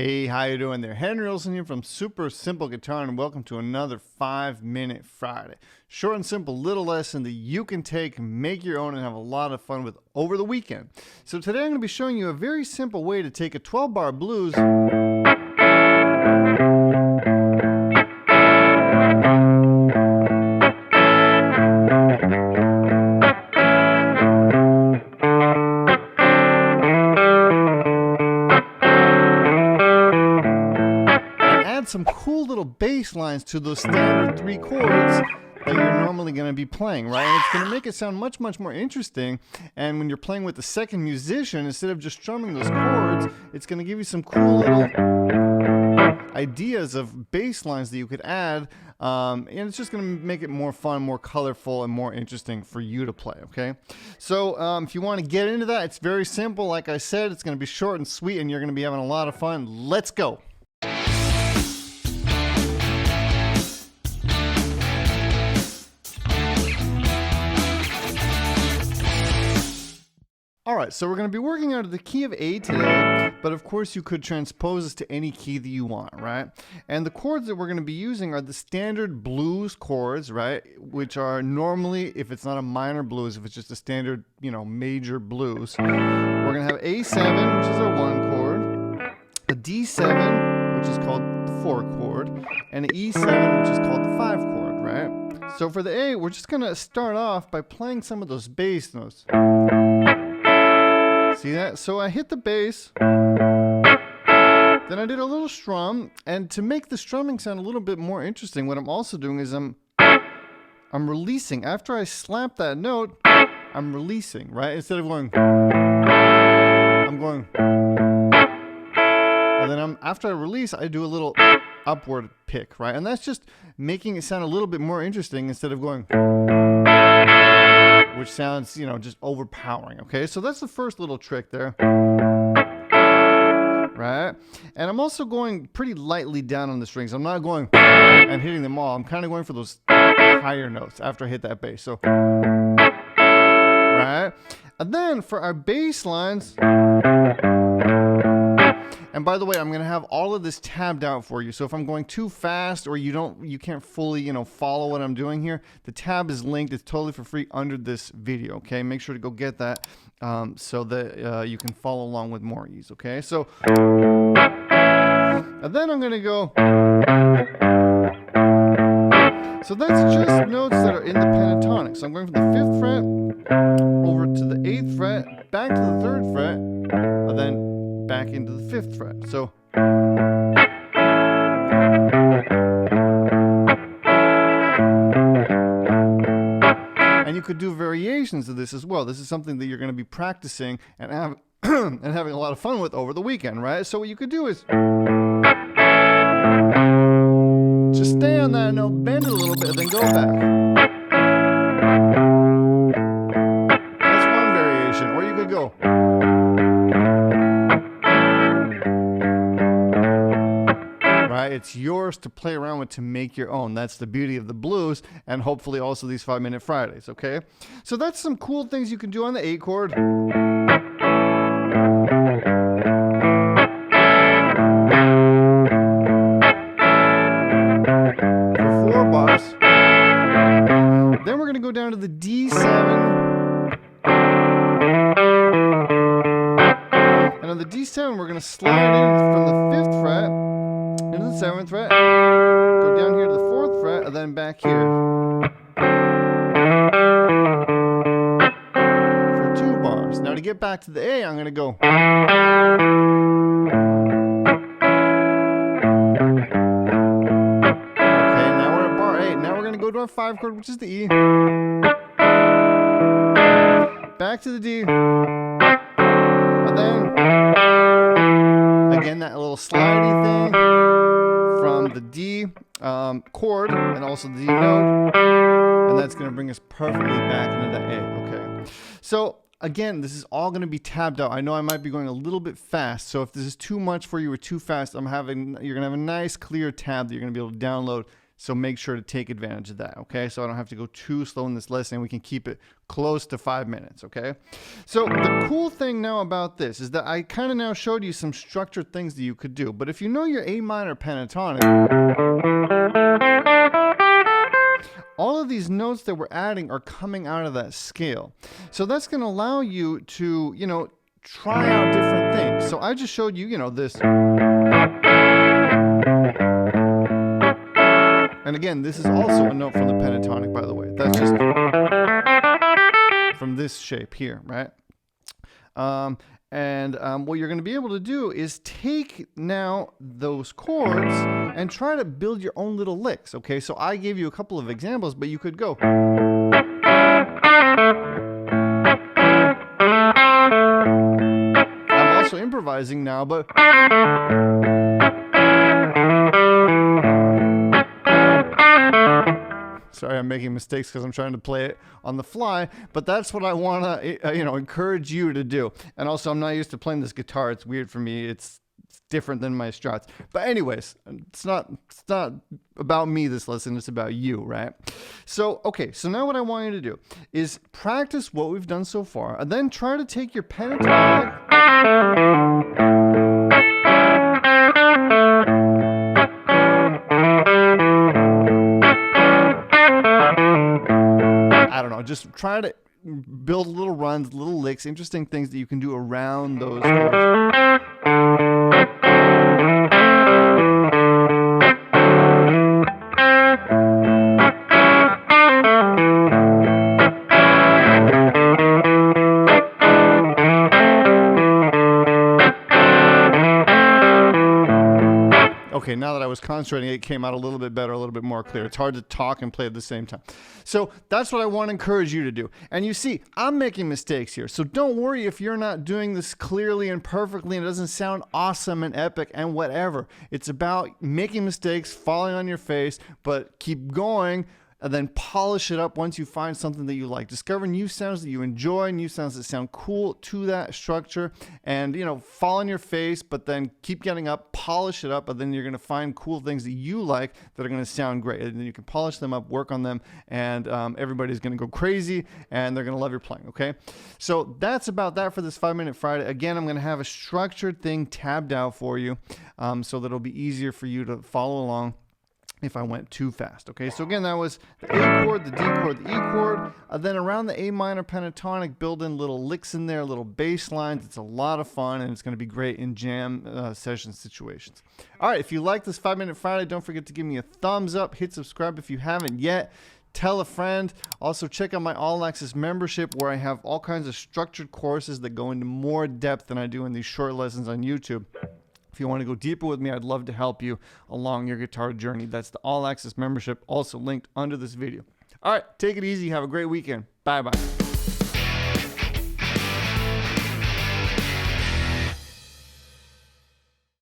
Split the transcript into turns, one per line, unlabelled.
Hey, how you doing there? Henry Olsen here from Super Simple Guitar, and welcome to another 5-Minute Friday. Short and simple little lesson that you can take, make your own, and have a lot of fun with over the weekend. So today I'm going to be showing you a very simple way to take a 12-bar blues some cool little bass lines to those standard 3 chords that you're normally going to be playing, right? And it's going to make it sound much more interesting. And when you're playing with the second musician, instead of just strumming those chords, it's going to give you some cool little ideas of bass lines that you could add, and it's just going to make it more fun, more colorful, and more interesting for you to play. Okay, so if you want to get into that, it's very simple. Like I said, it's going to be short and sweet, and you're going to be having a lot of fun. Let's go. Alright, so we're going to be working out of the key of A today, but of course you could transpose this to any key that you want, right? And the chords that we're going to be using are the standard blues chords, right? Which are normally, if it's not a minor blues, if it's just a standard, major blues, we're going to have A7, which is our 1 chord, a D7, which is called the 4 chord, and an E7, which is called the 5 chord, right? So for the A, we're just going to start off by playing some of those bass notes. See that? So I hit the bass, then I did a little strum, and to make the strumming sound a little bit more interesting, what I'm also doing is I'm releasing. After I slap that note, I'm releasing, right? Instead of going, I'm going, and then after I release, I do a little upward pick, right? And that's just making it sound a little bit more interesting instead of going, which sounds, just overpowering, okay? So that's the first little trick there, right? And I'm also going pretty lightly down on the strings. I'm not going and hitting them all. I'm kind of going for those higher notes after I hit that bass. So, right? And then for our bass lines, and by the way, I'm going to have all of this tabbed out for you. So if I'm going too fast or you can't fully, follow what I'm doing here, the tab is linked. It's totally for free under this video, okay? Make sure to go get that so that you can follow along with more ease, okay? So, and then I'm going to go. So that's just notes that are in the pentatonic. So I'm going from the 5th fret over to the 8th fret, back to the 3rd fret, and then back into the 5th fret. So and you could do variations of this as well. This is something that you're going to be practicing and and having a lot of fun with over the weekend, right? So what you could do is just stay on that note, bend it a little bit, then go back. That's one variation. Or you could go. It's yours to play around with, to make your own. That's the beauty of the blues, and hopefully also these 5-Minute Fridays, okay? So that's some cool things you can do on the A chord. For 4 bars. Then we're going to go down to the D7. And on the D7, we're going to slide in from the 5th fret into the 7th fret, go down here to the 4th fret, and then back here for 2 bars. Now to get back to the A, I'm going to go. Okay, now we're at bar 8. Now we're going to go to our 5 chord, which is the E. Back to the D. And then, again, that little slidey thing from the D chord and also the D note, and that's going to bring us perfectly back into the A. Okay, so again, this is all going to be tabbed out. I know I might be going a little bit fast, so if this is too much for you or too fast, you're going to have a nice clear tab that you're going to be able to download So make sure to take advantage of that, okay? So I don't have to go too slow in this lesson. We can keep it close to 5 minutes, okay? So the cool thing now about this is that I kind of now showed you some structured things that you could do. But if you know your A minor pentatonic, all of these notes that we're adding are coming out of that scale. So that's going to allow you to, you know, try out different things. So I just showed you, you know, this. And again, this is also a note from the pentatonic, by the way. That's just from this shape here, right? What you're going to be able to do is take now those chords and try to build your own little licks, okay? So I gave you a couple of examples, but you could go. I'm also improvising now, but... Sorry, I'm making mistakes because I'm trying to play it on the fly, but that's what I want to, you know, encourage you to do. And also, I'm not used to playing this guitar. It's weird for me. It's different than my Strats. But anyways, it's not about me, this lesson. It's about you, right? So, okay, so now what I want you to do is practice what we've done so far, and then try to take your pentatonic... Just try to build little runs, little licks, interesting things that you can do around those chords. Okay, now that I was concentrating, it came out a little bit better, a little bit more clear. It's hard to talk and play at the same time. So that's what I want to encourage you to do. And you see, I'm making mistakes here. So don't worry if you're not doing this clearly and perfectly and it doesn't sound awesome and epic and whatever. It's about making mistakes, falling on your face, but keep going. And then polish it up once you find something that you like. Discover new sounds that you enjoy, new sounds that sound cool to that structure, and, you know, fall on your face, but then keep getting up, polish it up, and then you're going to find cool things that you like that are going to sound great. And then you can polish them up, work on them, and everybody's going to go crazy, and they're going to love your playing, okay? So that's about that for this 5-Minute Friday. Again, I'm going to have a structured thing tabbed out for you so that it'll be easier for you to follow along if I went too fast. Okay, so again, that was the A chord, the D chord, the E chord, then around the A minor pentatonic, build in little licks in there, little bass lines. It's a lot of fun, and it's going to be great in jam session situations. All right, if you like this 5-Minute Friday, don't forget to give me a thumbs up, hit subscribe if you haven't yet. Tell a friend. Also, check out my All Access membership where I have all kinds of structured courses that go into more depth than I do in these short lessons on YouTube. If you want to go deeper with me, I'd love to help you along your guitar journey. That's the All Access membership, also linked under this video. All right, take it easy. Have a great weekend. Bye-bye.